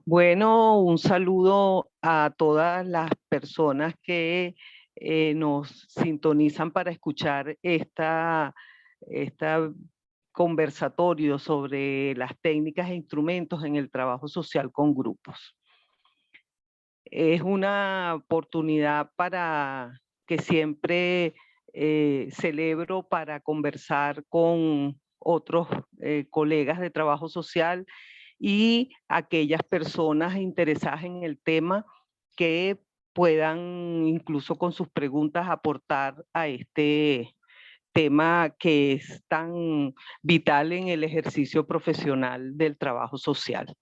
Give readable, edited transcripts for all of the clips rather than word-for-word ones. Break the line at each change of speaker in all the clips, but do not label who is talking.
Bueno, un saludo a todas las personas que nos sintonizan para escuchar esta conversatorio sobre las técnicas e instrumentos en el trabajo social con grupos. Es una oportunidad para que siempre celebro para conversar con otros colegas de trabajo social y aquellas personas interesadas en el tema que puedan incluso con sus preguntas aportar a este tema que es tan vital en el ejercicio profesional del trabajo social.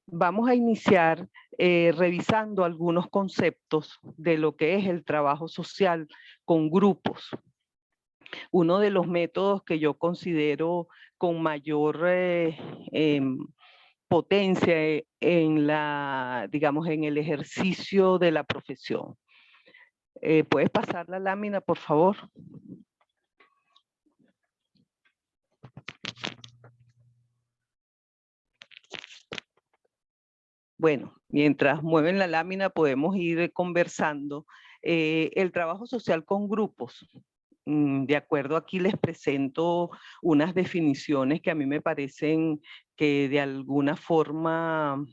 Vamos a iniciar revisando algunos conceptos de lo que es el trabajo social con grupos. Uno de los métodos que yo considero con mayor potencia digamos, en el ejercicio de la profesión. ¿Puedes pasar la lámina, por favor? Bueno, mientras mueven la lámina podemos ir conversando. El trabajo social con grupos. De acuerdo, aquí les presento unas definiciones que a mí me parecen que de alguna forma,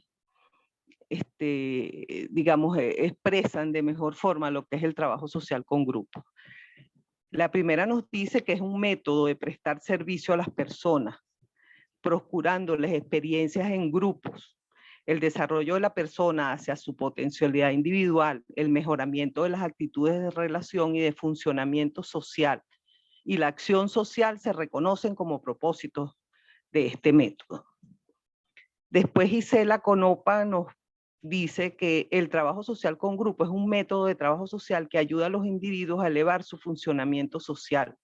digamos, expresan de mejor forma lo que es el trabajo social con grupos. La primera nos dice que es un método de prestar servicio a las personas, procurándoles experiencias en grupos, el desarrollo de la persona hacia su potencialidad individual, el mejoramiento de las actitudes de relación y de funcionamiento social, y la acción social se reconocen como propósitos de este método. Después Gisela Conopa nos dice que el trabajo social con grupo es un método de trabajo social que ayuda a los individuos a elevar su funcionamiento social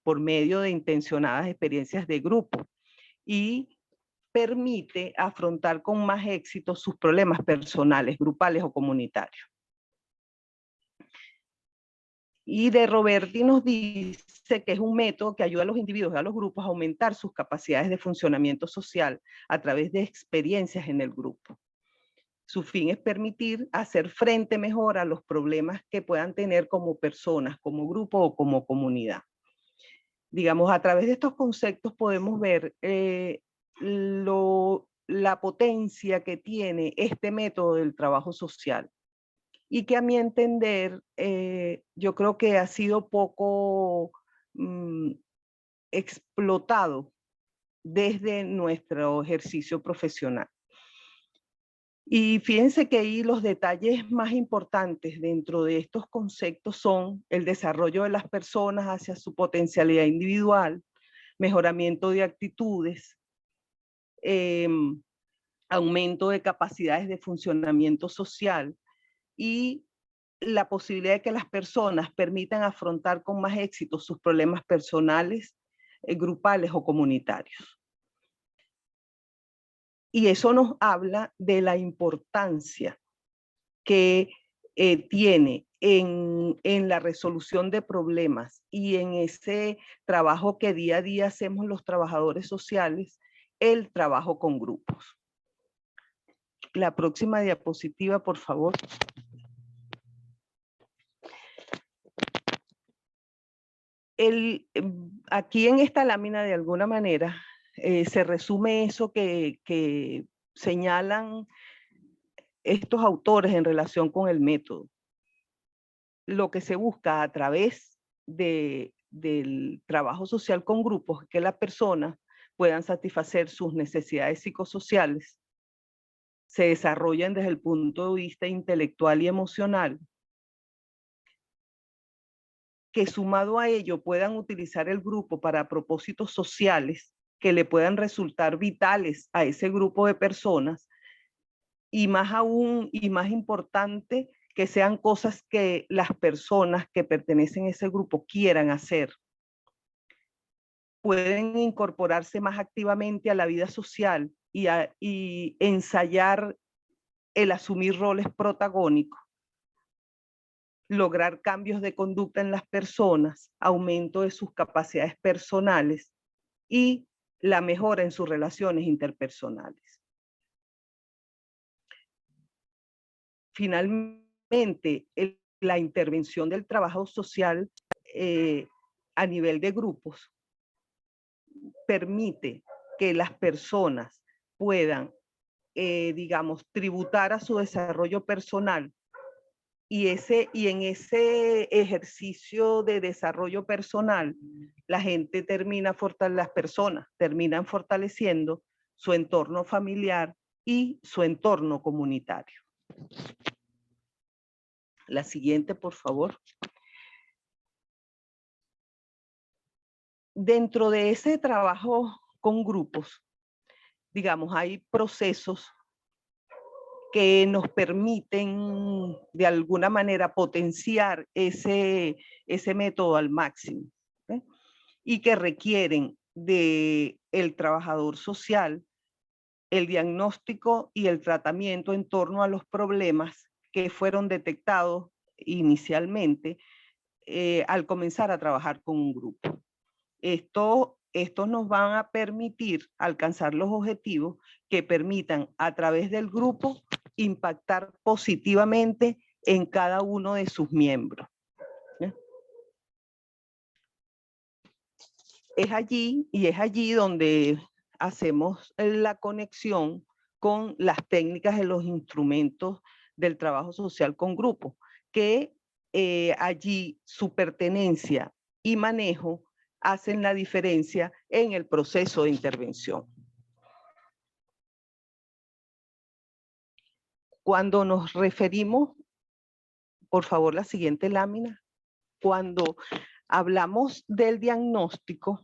por medio de intencionadas experiencias de grupo y permite afrontar con más éxito sus problemas personales, grupales o comunitarios. Y de Roberti nos dice que es un método que ayuda a los individuos y a los grupos a aumentar sus capacidades de funcionamiento social a través de experiencias en el grupo. Su fin es permitir hacer frente mejor a los problemas que puedan tener como personas, como grupo o como comunidad. Digamos, a través de estos conceptos podemos ver la potencia que tiene este método del trabajo social y que a mi entender yo creo que ha sido poco explotado desde nuestro ejercicio profesional. Y fíjense que ahí los detalles más importantes dentro de estos conceptos son el desarrollo de las personas hacia su potencialidad individual, mejoramiento de actitudes, aumento de capacidades de funcionamiento social y la posibilidad de que las personas permitan afrontar con más éxito sus problemas personales, grupales o comunitarios. Y eso nos habla de la importancia que tiene en la resolución de problemas y en ese trabajo que día a día hacemos los trabajadores sociales, el trabajo con grupos. La próxima diapositiva, por favor. Aquí en esta lámina, de alguna manera, se resume eso que señalan estos autores en relación con el método. Lo que se busca a través del trabajo social con grupos es que las personas puedan satisfacer sus necesidades psicosociales, se desarrollen desde el punto de vista intelectual y emocional, que sumado a ello puedan utilizar el grupo para propósitos sociales que le puedan resultar vitales a ese grupo de personas, y más aún y más importante, que sean cosas que las personas que pertenecen a ese grupo quieran hacer. Pueden incorporarse más activamente a la vida social y ensayar el asumir roles protagónicos, lograr cambios de conducta en las personas, aumento de sus capacidades personales y la mejora en sus relaciones interpersonales. finalmente, la intervención del trabajo social a nivel de grupos permite que las personas puedan, digamos, tributar a su desarrollo personal y en ese ejercicio de desarrollo personal, la gente las personas terminan fortaleciendo su entorno familiar y su entorno comunitario. La siguiente, por favor. Dentro de ese trabajo con grupos, digamos, hay procesos que nos permiten de alguna manera potenciar ese método al máximo, ¿sí? Y que requieren del trabajador social el diagnóstico y el tratamiento en torno a los problemas que fueron detectados inicialmente al comenzar a trabajar con un grupo. Estos nos van a permitir alcanzar los objetivos que permitan a través del grupo impactar positivamente en cada uno de sus miembros. ¿Sí? Es allí donde hacemos la conexión con las técnicas de los instrumentos del trabajo social con grupo, que allí su pertenencia y manejo hacen la diferencia en el proceso de intervención. Cuando nos referimos, por favor, la siguiente lámina, cuando hablamos del diagnóstico,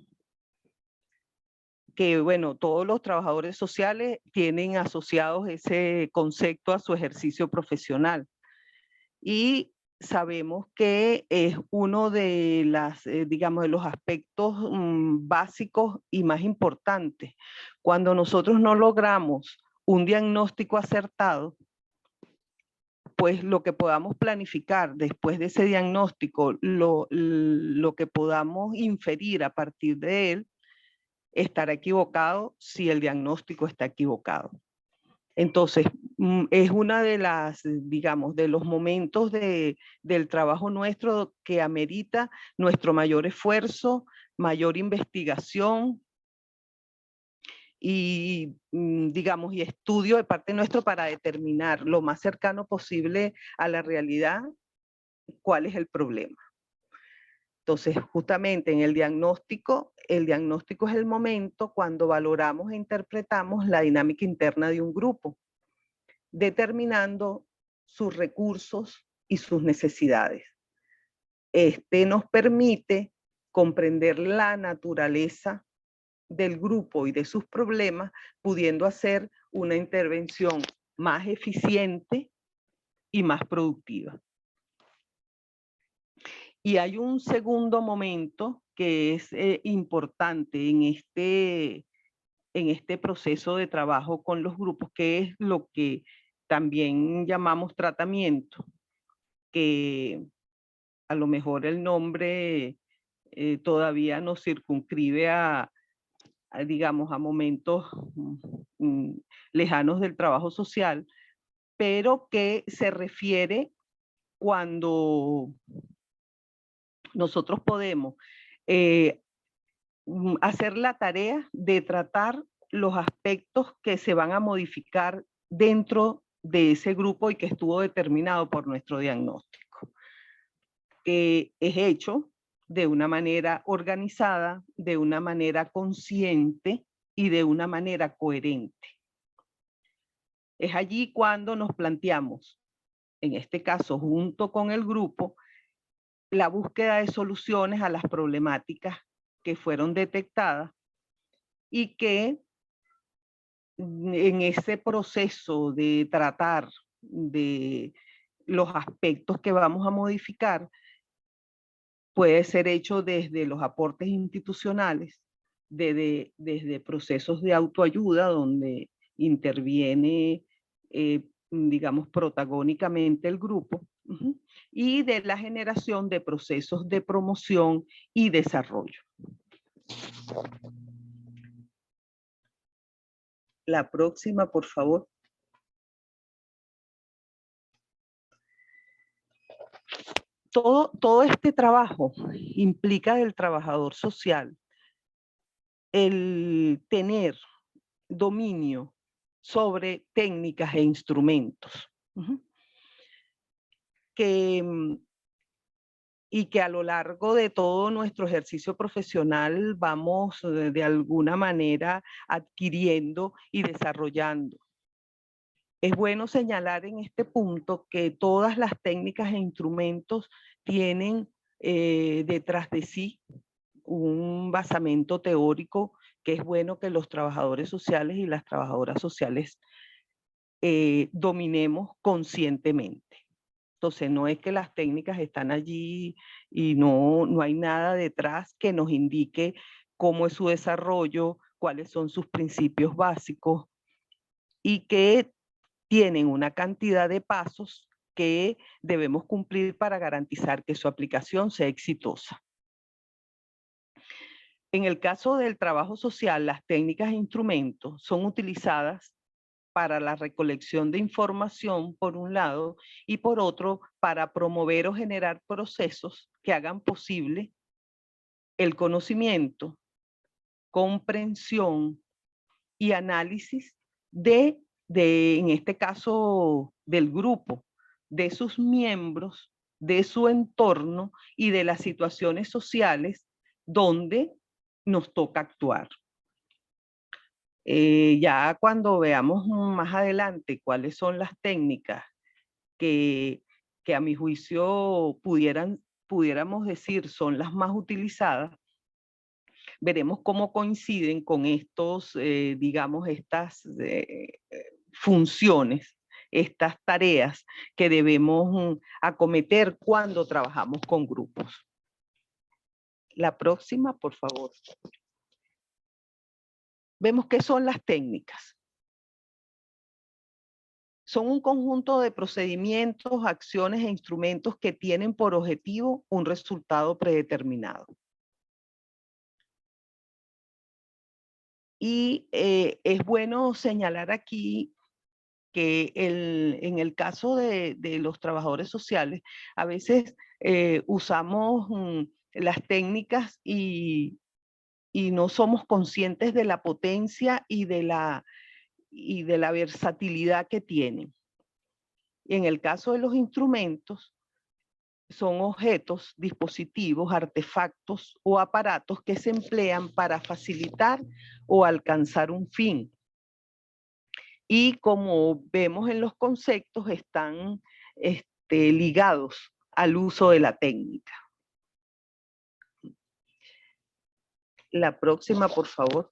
que bueno, todos los trabajadores sociales tienen asociados ese concepto a su ejercicio profesional. Y sabemos que es uno de digamos, de los aspectos básicos y más importantes. Cuando nosotros no logramos un diagnóstico acertado, pues lo que podamos planificar después de ese diagnóstico, lo que podamos inferir a partir de él, estará equivocado si el diagnóstico está equivocado. Entonces, es una de las, digamos, de los momentos del trabajo nuestro que amerita nuestro mayor esfuerzo, mayor investigación y, digamos, y estudio de parte nuestro para determinar lo más cercano posible a la realidad cuál es el problema. Entonces, justamente en el diagnóstico es el momento cuando valoramos e interpretamos la dinámica interna de un grupo, determinando sus recursos y sus necesidades. Este nos permite comprender la naturaleza del grupo y de sus problemas, pudiendo hacer una intervención más eficiente y más productiva. Y hay un segundo momento que es importante en este proceso de trabajo con los grupos, que es lo que también llamamos tratamiento, que a lo mejor el nombre todavía nos circunscribe digamos, a momentos lejanos del trabajo social, pero que se refiere cuando nosotros podemos hacer la tarea de tratar los aspectos que se van a modificar dentro de ese grupo y que estuvo determinado por nuestro diagnóstico. Que es hecho de una manera organizada, de una manera consciente y de una manera coherente. Es allí cuando nos planteamos, en este caso junto con el grupo, la búsqueda de soluciones a las problemáticas que fueron detectadas y que en ese proceso de tratar de los aspectos que vamos a modificar, puede ser hecho desde los aportes institucionales, desde procesos de autoayuda donde interviene, digamos, protagónicamente el grupo, y de la generación de procesos de promoción y desarrollo. La próxima, por favor. todo este trabajo implica del trabajador social el tener dominio sobre técnicas e instrumentos. Y que a lo largo de todo nuestro ejercicio profesional vamos de alguna manera adquiriendo y desarrollando. Es bueno señalar en este punto que todas las técnicas e instrumentos tienen detrás de sí un basamento teórico que es bueno que los trabajadores sociales y las trabajadoras sociales dominemos conscientemente. Entonces, no es que las técnicas están allí y no hay nada detrás que nos indique cómo es su desarrollo, cuáles son sus principios básicos y que tienen una cantidad de pasos que debemos cumplir para garantizar que su aplicación sea exitosa. En el caso del trabajo social, las técnicas e instrumentos son utilizadas para la recolección de información, por un lado, y por otro, para promover o generar procesos que hagan posible el conocimiento, comprensión y análisis en este caso, del grupo, de sus miembros, de su entorno y de las situaciones sociales donde nos toca actuar. Ya cuando veamos más adelante cuáles son las técnicas que a mi juicio pudiéramos decir son las más utilizadas, veremos cómo coinciden con estos, digamos, estas funciones, estas tareas que debemos acometer cuando trabajamos con grupos. La próxima, por favor. Vemos qué son las técnicas. Son un conjunto de procedimientos, acciones e instrumentos que tienen por objetivo un resultado predeterminado. Y es bueno señalar aquí que en el caso de los trabajadores sociales, a veces usamos las técnicas y no somos conscientes de la potencia y de la versatilidad que tienen. Y en el caso de los instrumentos, son objetos, dispositivos, artefactos o aparatos que se emplean para facilitar o alcanzar un fin. Y como vemos en los conceptos, están ligados al uso de la técnica. La próxima, por favor.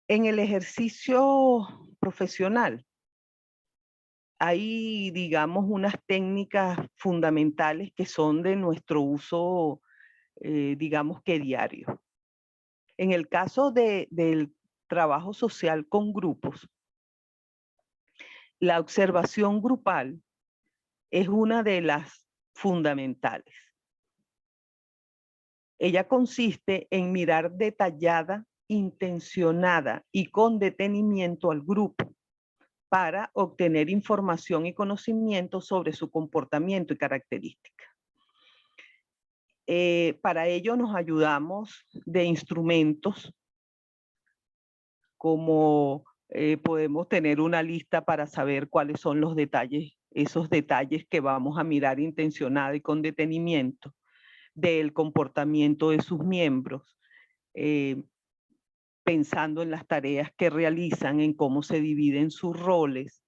En el ejercicio profesional, hay, digamos, unas técnicas fundamentales que son de nuestro uso, digamos que diario. En el caso del trabajo social con grupos, la observación grupal es una de las fundamentales. Ella consiste en mirar detallada, intencionada y con detenimiento al grupo para obtener información y conocimiento sobre su comportamiento y características. Para ello nos ayudamos de instrumentos como podemos tener una lista para saber cuáles son los detalles, esos detalles que vamos a mirar intencionada y con detenimiento del comportamiento de sus miembros, pensando en las tareas que realizan, en cómo se dividen sus roles.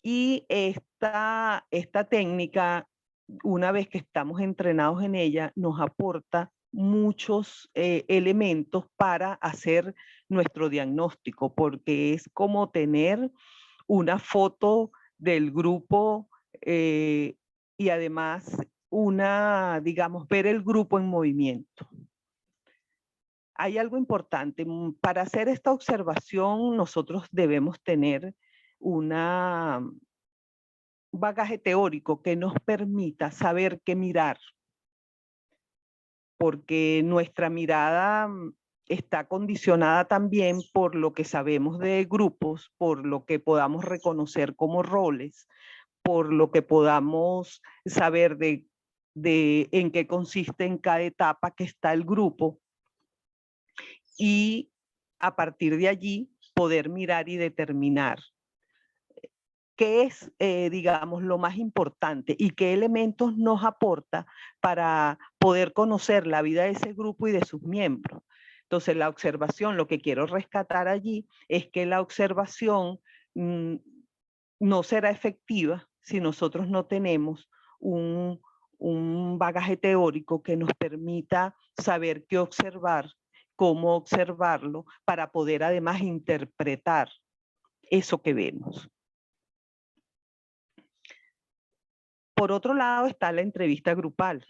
Y esta técnica, una vez que estamos entrenados en ella, nos aporta muchos elementos para hacer nuestro diagnóstico, porque es como tener una foto del grupo y además digamos, ver el grupo en movimiento. Hay algo importante. Para hacer esta observación, nosotros debemos tener un bagaje teórico que nos permita saber qué mirar, porque nuestra mirada está condicionada también por lo que sabemos de grupos, por lo que podamos reconocer como roles, por lo que podamos saber de en qué consiste en cada etapa que está el grupo, y a partir de allí poder mirar y determinar qué es, digamos, lo más importante y qué elementos nos aporta para poder conocer la vida de ese grupo y de sus miembros. Entonces, la observación, lo que quiero rescatar allí es que la observación no será efectiva si nosotros no tenemos un bagaje teórico que nos permita saber qué observar, cómo observarlo, para poder además interpretar eso que vemos. Por otro lado está la entrevista grupal,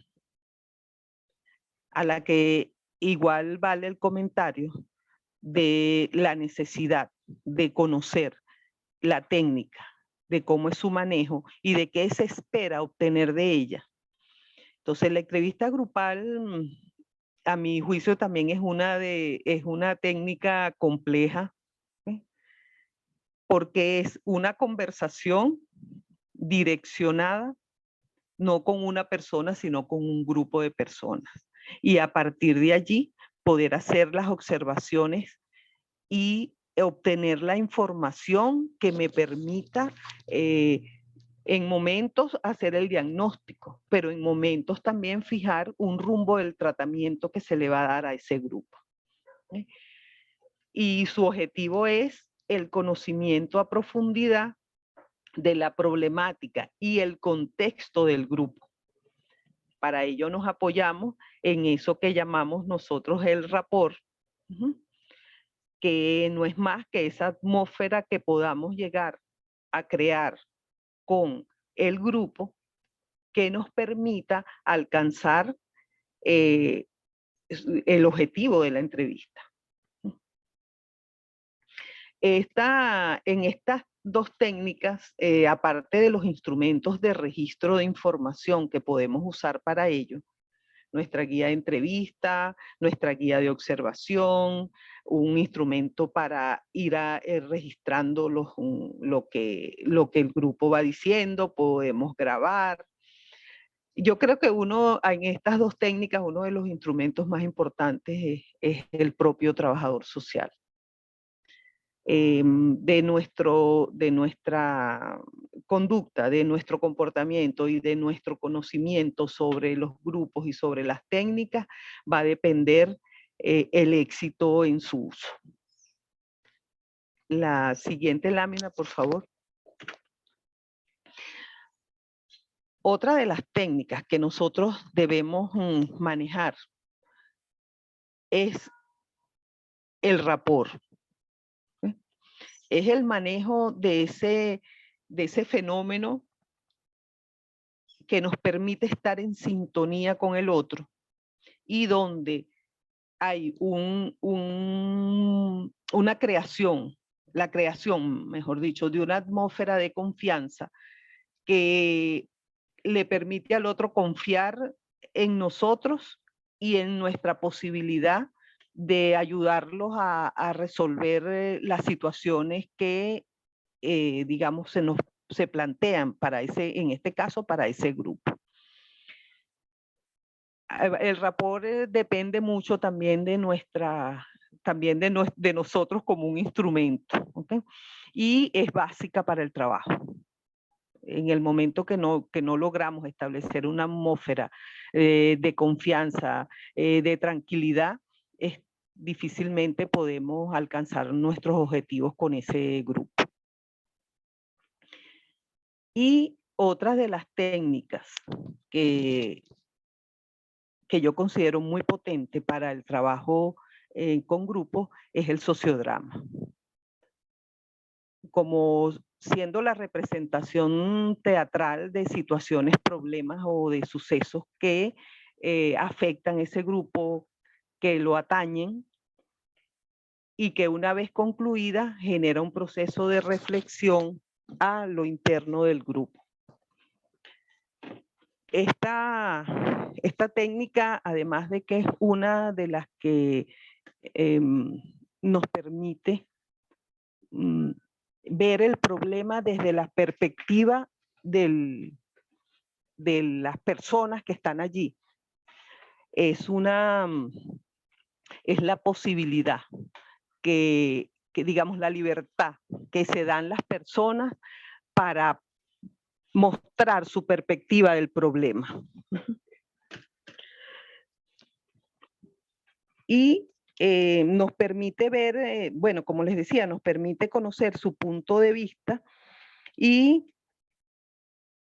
a la que igual vale el comentario de la necesidad de conocer la técnica, de cómo es su manejo y de qué se espera obtener de ella. Entonces, la entrevista grupal, a mi juicio, también es una técnica compleja, ¿sí? Porque es una conversación direccionada, no con una persona, sino con un grupo de personas. Y a partir de allí, poder hacer las observaciones y obtener la información que me permita en momentos hacer el diagnóstico, pero en momentos también fijar un rumbo del tratamiento que se le va a dar a ese grupo. Y su objetivo es el conocimiento a profundidad de la problemática y el contexto del grupo. Para ello nos apoyamos en eso que llamamos nosotros el rapport, que no es más que esa atmósfera que podamos llegar a crear con el grupo que nos permita alcanzar el objetivo de la entrevista. En estas dos técnicas, aparte de los instrumentos de registro de información que podemos usar para ello, nuestra guía de entrevista, nuestra guía de observación, un instrumento para ir registrando lo que el grupo va diciendo, podemos grabar. Yo creo que en estas dos técnicas, uno de los instrumentos más importantes es el propio trabajador social. De nuestra conducta, de nuestro comportamiento y de nuestro conocimiento sobre los grupos y sobre las técnicas, va a depender el éxito en su uso. La siguiente lámina, por favor. Otra de las técnicas que nosotros debemos manejar es el rapport. Es el manejo de ese fenómeno que nos permite estar en sintonía con el otro y donde hay una creación, la creación, mejor dicho, de una atmósfera de confianza que le permite al otro confiar en nosotros y en nuestra posibilidad de ayudarlos a resolver las situaciones que, digamos, se plantean en este caso, para ese grupo. El rapport depende mucho también de nosotros como un instrumento, ¿okay? Y es básica para el trabajo. En el momento que no logramos establecer una atmósfera de confianza, de tranquilidad, difícilmente podemos alcanzar nuestros objetivos con ese grupo. Y otra de las técnicas que yo considero muy potente para el trabajo con grupos es el sociodrama. Como siendo la representación teatral de situaciones, problemas o de sucesos que afectan ese grupo, que lo atañen y que una vez concluida genera un proceso de reflexión a lo interno del grupo. Esta técnica, además de que es una de las que nos permite ver el problema desde la perspectiva de las personas que están allí. Es la posibilidad que digamos, la libertad que se dan las personas para mostrar su perspectiva del problema. Y nos permite ver, bueno, como les decía, nos permite conocer su punto de vista y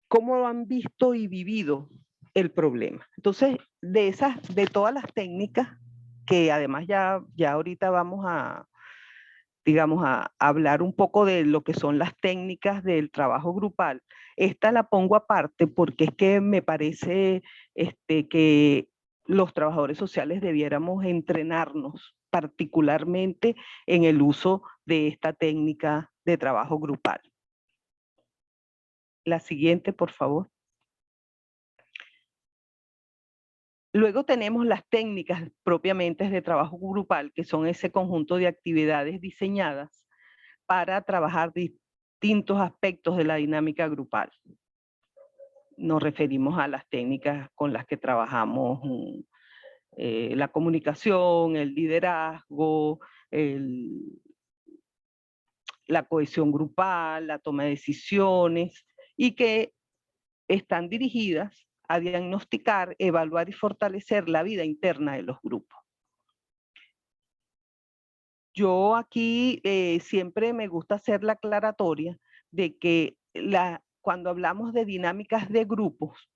cómo han visto y vivido el problema. Entonces, de todas las técnicas, que además ya ahorita vamos a, digamos, a hablar un poco de lo que son las técnicas del trabajo grupal, esta la pongo aparte porque es que me parece que los trabajadores sociales debiéramos entrenarnos particularmente en el uso de esta técnica de trabajo grupal. La siguiente, por favor. Luego tenemos las técnicas propiamente de trabajo grupal, que son ese conjunto de actividades diseñadas para trabajar distintos aspectos de la dinámica grupal. Nos referimos a las técnicas con las que trabajamos la comunicación, el liderazgo, la cohesión grupal, la toma de decisiones, y que están dirigidas a diagnosticar, evaluar y fortalecer la vida interna de los grupos. Yo aquí siempre me gusta hacer la aclaratoria de que cuando hablamos de dinámicas de grupos,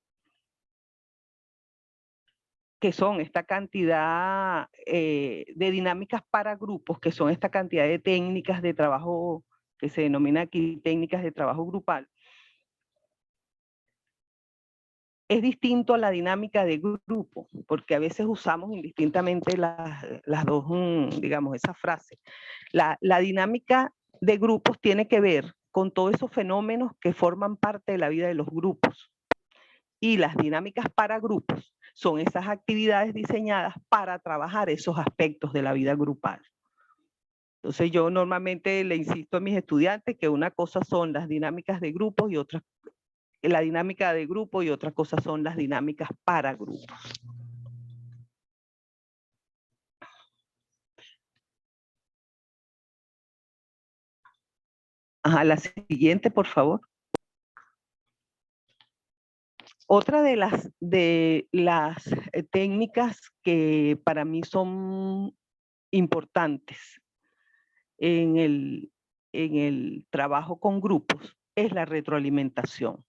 que son esta cantidad de dinámicas para grupos, que son esta cantidad de técnicas de trabajo, que se denomina aquí técnicas de trabajo grupal, es distinto a la dinámica de grupo, porque a veces usamos indistintamente las dos, digamos, esa frase. La dinámica de grupos tiene que ver con todos esos fenómenos que forman parte de la vida de los grupos. Y las dinámicas para grupos son esas actividades diseñadas para trabajar esos aspectos de la vida grupal. Entonces yo normalmente le insisto a mis estudiantes que una cosa son las dinámicas de grupos y otra, la dinámica de grupo, y otra cosa son las dinámicas para grupos. Ajá, la siguiente, por favor. Otra de las técnicas que para mí son importantes en el trabajo con grupos es la retroalimentación.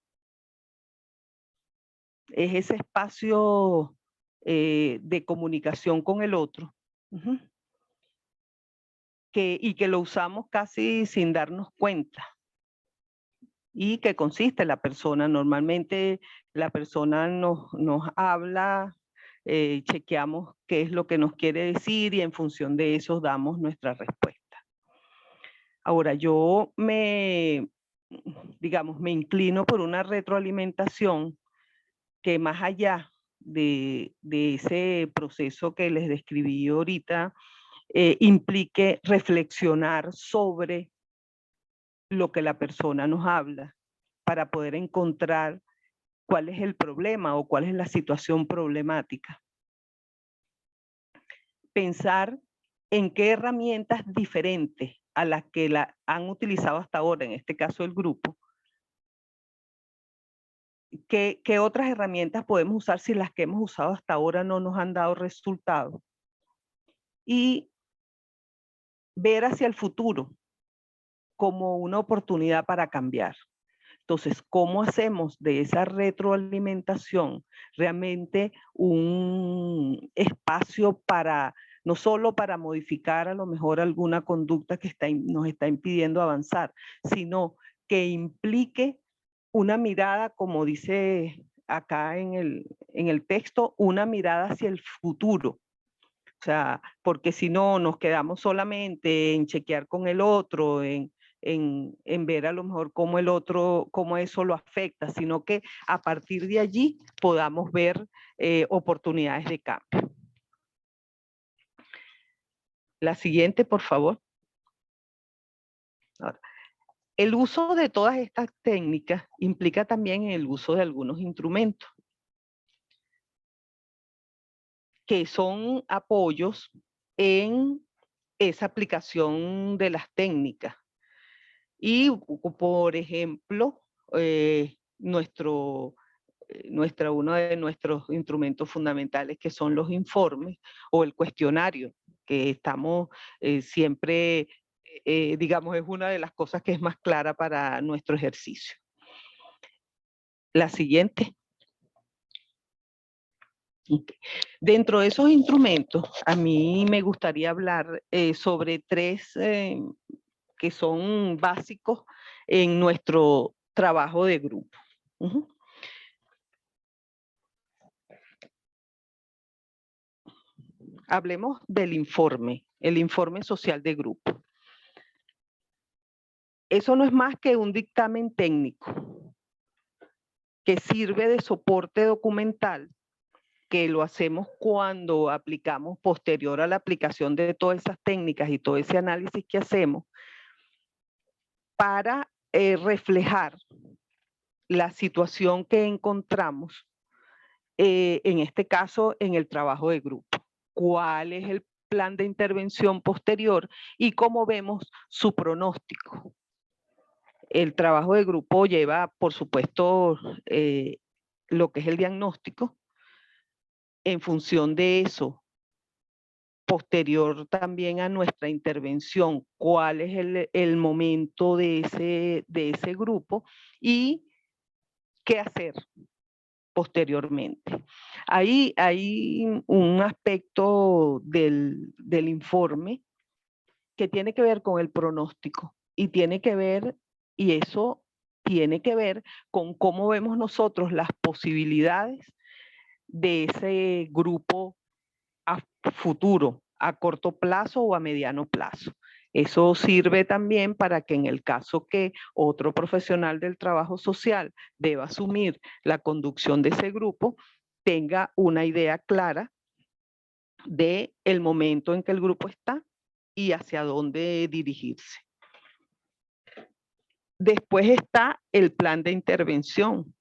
Es ese espacio de comunicación con el otro, y que lo usamos casi sin darnos cuenta. Y que consiste la persona, normalmente la persona nos habla, chequeamos qué es lo que nos quiere decir y en función de eso damos nuestra respuesta. Ahora, yo digamos, me inclino por una retroalimentación que más allá de ese proceso que les describí ahorita, implique reflexionar sobre lo que la persona nos habla para poder encontrar cuál es el problema o cuál es la situación problemática. Pensar en qué herramientas diferentes a las que la han utilizado hasta ahora, en este caso el grupo, qué otras herramientas podemos usar si las que hemos usado hasta ahora no nos han dado resultados. Y ver hacia el futuro como una oportunidad para cambiar. Entonces, ¿cómo hacemos de esa retroalimentación realmente un espacio para, no solo para modificar a lo mejor alguna conducta que nos está impidiendo avanzar, sino que implique una mirada, como dice acá en el texto, una mirada hacia el futuro? O sea, porque si no nos quedamos solamente en chequear con el otro, en ver a lo mejor cómo el otro, cómo eso lo afecta, sino que a partir de allí podamos ver oportunidades de cambio. La siguiente, por favor. Ahora, El uso de todas estas técnicas implica también el uso de algunos instrumentos, que son apoyos en esa aplicación de las técnicas. Y, por ejemplo, uno de nuestros instrumentos fundamentales, que son los informes o el cuestionario, que estamos siempre, digamos, es una de las cosas que es más clara para nuestro ejercicio. La siguiente. Okay. Dentro de esos instrumentos, a mí me gustaría hablar sobre tres que son básicos en nuestro trabajo de grupo. Hablemos del informe, el informe social de grupo. Eso no es más que un dictamen técnico que sirve de soporte documental, que lo hacemos cuando aplicamos, posterior a la aplicación de todas esas técnicas y todo ese análisis que hacemos, para reflejar la situación que encontramos, en este caso en el trabajo de grupo. ¿Cuál es el plan de intervención posterior y cómo vemos su pronóstico? El trabajo de grupo lleva, por supuesto, lo que es el diagnóstico. En función de eso, posterior también a nuestra intervención, cuál es el momento de ese grupo y qué hacer posteriormente. Ahí hay un aspecto del informe que tiene que ver con el pronóstico y eso tiene que ver con cómo vemos nosotros las posibilidades de ese grupo a futuro, a corto plazo o a mediano plazo. Eso sirve también para que en el caso que otro profesional del trabajo social deba asumir la conducción de ese grupo, tenga una idea clara de el momento en que el grupo está y hacia dónde dirigirse. Después está el plan de intervención.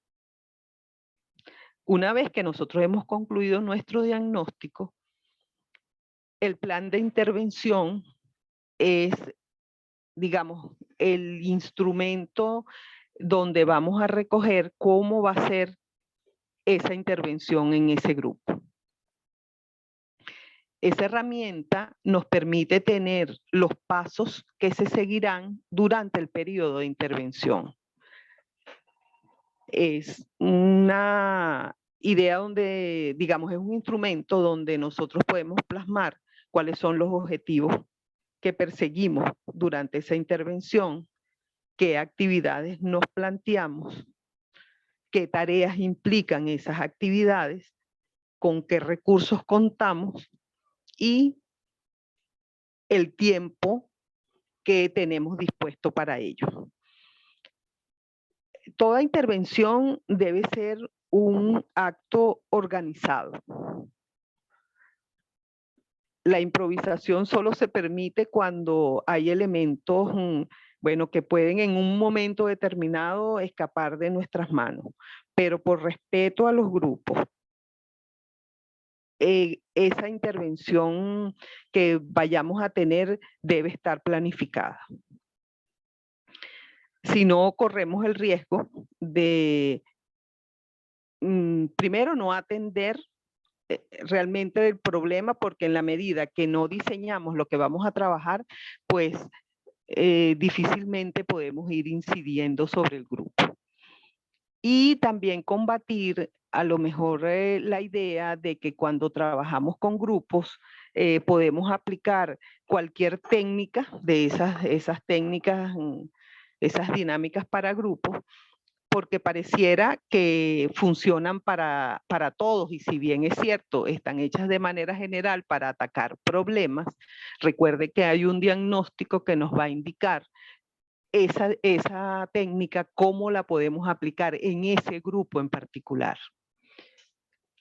Una vez que nosotros hemos concluido nuestro diagnóstico, el plan de intervención es, digamos, el instrumento donde vamos a recoger cómo va a ser esa intervención en ese grupo. Esa herramienta nos permite tener los pasos que se seguirán durante el periodo de intervención. Es una idea donde, digamos, es un instrumento donde nosotros podemos plasmar cuáles son los objetivos que perseguimos durante esa intervención, qué actividades nos planteamos, qué tareas implican esas actividades, con qué recursos contamos y el tiempo que tenemos dispuesto para ello. Toda intervención debe ser un acto organizado. La improvisación solo se permite cuando hay elementos, bueno, que pueden en un momento determinado escapar de nuestras manos, pero por respeto a los grupos, esa intervención que vayamos a tener debe estar planificada. Si no, corremos el riesgo de, primero, no atender realmente el problema, porque en la medida que no diseñamos lo que vamos a trabajar, pues difícilmente podemos ir incidiendo sobre el grupo. Y también combatir a lo mejor la idea de que cuando trabajamos con grupos podemos aplicar cualquier técnica de esas técnicas, esas dinámicas para grupos, porque pareciera que funcionan para todos, y si bien es cierto, están hechas de manera general para atacar problemas, recuerde que hay un diagnóstico que nos va a indicar esa técnica, cómo la podemos aplicar en ese grupo en particular.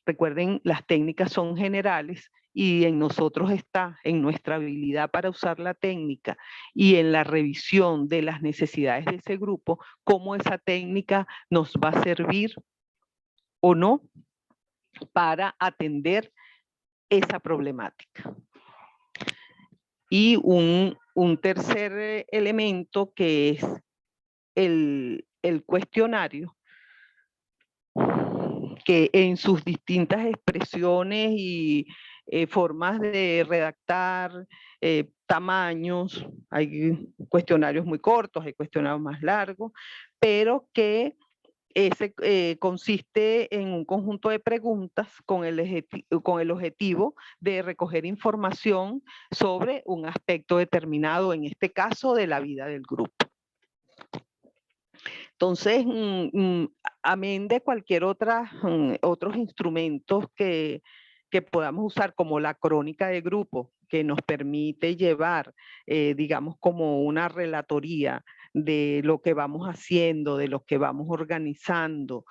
Recuerden, las técnicas son generales y en nosotros está, en nuestra habilidad para usar la técnica y en la revisión de las necesidades de ese grupo, cómo esa técnica nos va a servir o no para atender esa problemática. Y un tercer elemento que es el cuestionario, que en sus distintas expresiones y formas de redactar, tamaños, hay cuestionarios muy cortos, hay cuestionarios más largos, pero que ese consiste en un conjunto de preguntas con el objetivo de recoger información sobre un aspecto determinado, en este caso de la vida del grupo. Entonces, amén de cualquier otros instrumentos que podamos usar, como la crónica de grupo, que nos permite llevar, digamos, como una relatoría de lo que vamos haciendo, de lo que vamos organizando,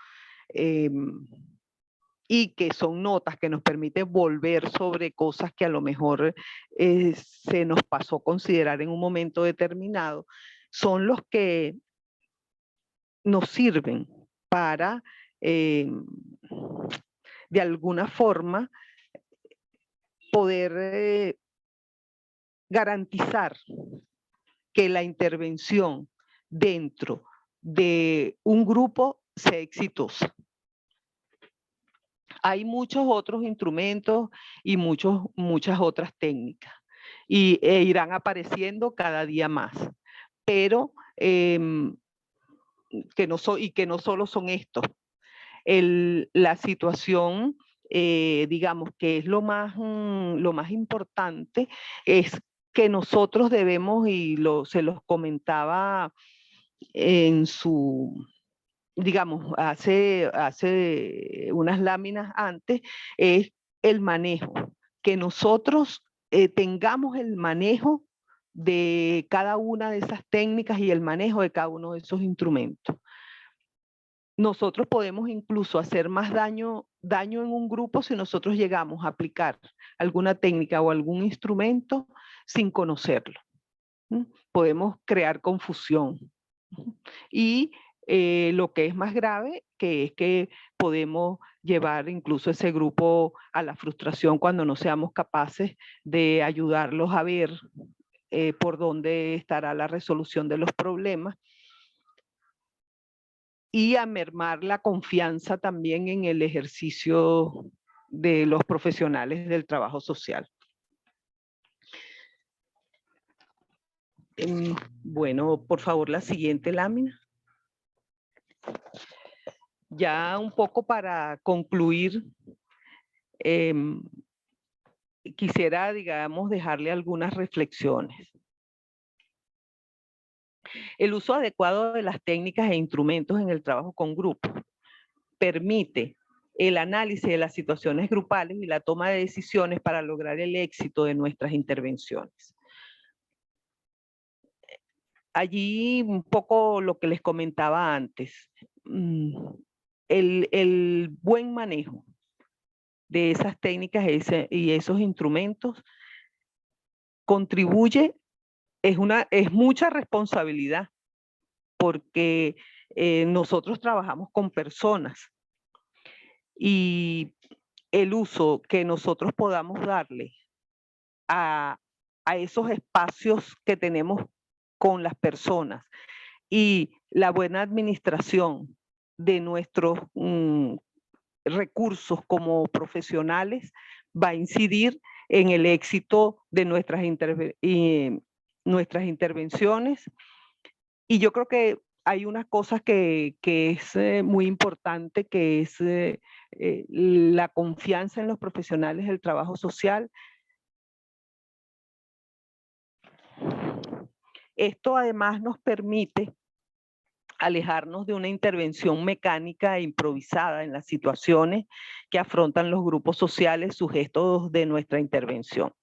y que son notas que nos permiten volver sobre cosas que a lo mejor se nos pasó considerar en un momento determinado, son los que nos sirven para, de alguna forma, poder garantizar que la intervención dentro de un grupo sea exitosa. Hay muchos otros instrumentos y muchas otras técnicas e irán apareciendo cada día más, pero que no solo son estos. La situación, digamos, que es lo más importante, es que nosotros debemos, y se los comentaba en su, digamos, hace unas láminas antes, es el manejo, que nosotros tengamos el manejo de cada una de esas técnicas y el manejo de cada uno de esos instrumentos. Nosotros podemos incluso hacer más daño en un grupo si nosotros llegamos a aplicar alguna técnica o algún instrumento sin conocerlo. Podemos crear confusión. Y lo que es más grave, que es que podemos llevar incluso ese grupo a la frustración cuando no seamos capaces de ayudarlos a ver por dónde estará la resolución de los problemas, y a mermar la confianza también en el ejercicio de los profesionales del trabajo social. Bueno, por favor, la siguiente lámina. Ya un poco para concluir, quisiera, digamos, dejarle algunas reflexiones. El uso adecuado de las técnicas e instrumentos en el trabajo con grupos permite el análisis de las situaciones grupales y la toma de decisiones para lograr el éxito de nuestras intervenciones. Allí un poco lo que les comentaba antes, el buen manejo de esas técnicas y esos instrumentos contribuye, es mucha responsabilidad, porque nosotros trabajamos con personas y el uso que nosotros podamos darle a esos espacios que tenemos con las personas y la buena administración de nuestros recursos como profesionales va a incidir en el éxito de nuestras intervenciones. Y yo creo que hay una cosa que es muy importante, que es la confianza en los profesionales del trabajo social. Esto además nos permite alejarnos de una intervención mecánica e improvisada en las situaciones que afrontan los grupos sociales sujetos de nuestra intervención.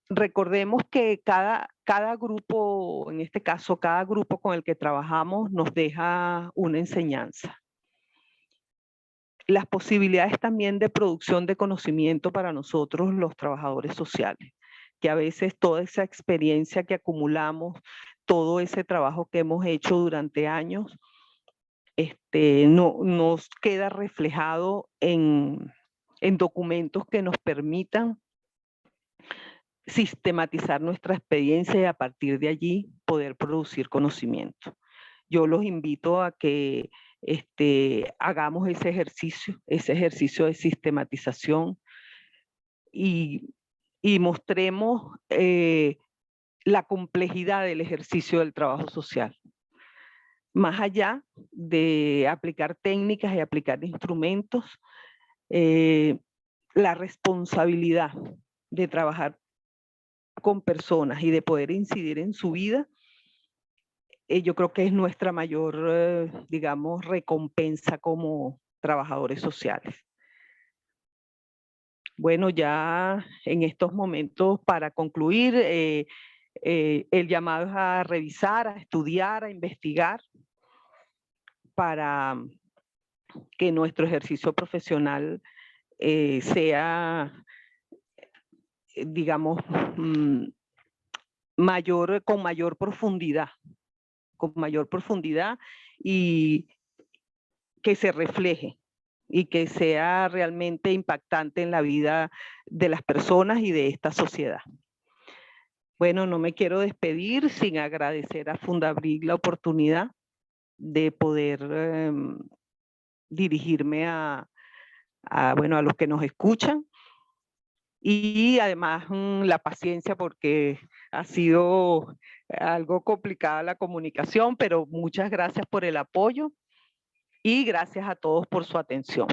Recordemos que cada grupo, en este caso, cada grupo con el que trabajamos nos deja una enseñanza. las posibilidades también de producción de conocimiento para nosotros los trabajadores sociales, que a veces toda esa experiencia que acumulamos, todo ese trabajo que hemos hecho durante años, no nos queda reflejado en documentos que nos permitan sistematizar nuestra experiencia y a partir de allí poder producir conocimiento. Yo los invito a que hagamos ese ejercicio de sistematización y mostremos la complejidad del ejercicio del trabajo social. Más allá de aplicar técnicas y aplicar instrumentos, la responsabilidad de trabajar con personas y de poder incidir en su vida, yo creo que es nuestra mayor, digamos, recompensa como trabajadores sociales. Bueno, ya en estos momentos, para concluir, el llamado es a revisar, a estudiar, a investigar, para que nuestro ejercicio profesional sea, digamos, con mayor profundidad y que se refleje y que sea realmente impactante en la vida de las personas y de esta sociedad. Bueno, no me quiero despedir sin agradecer a Fundabric la oportunidad de poder dirigirme a los que nos escuchan y además la paciencia porque ha sido algo complicada la comunicación, pero muchas gracias por el apoyo y gracias a todos por su atención.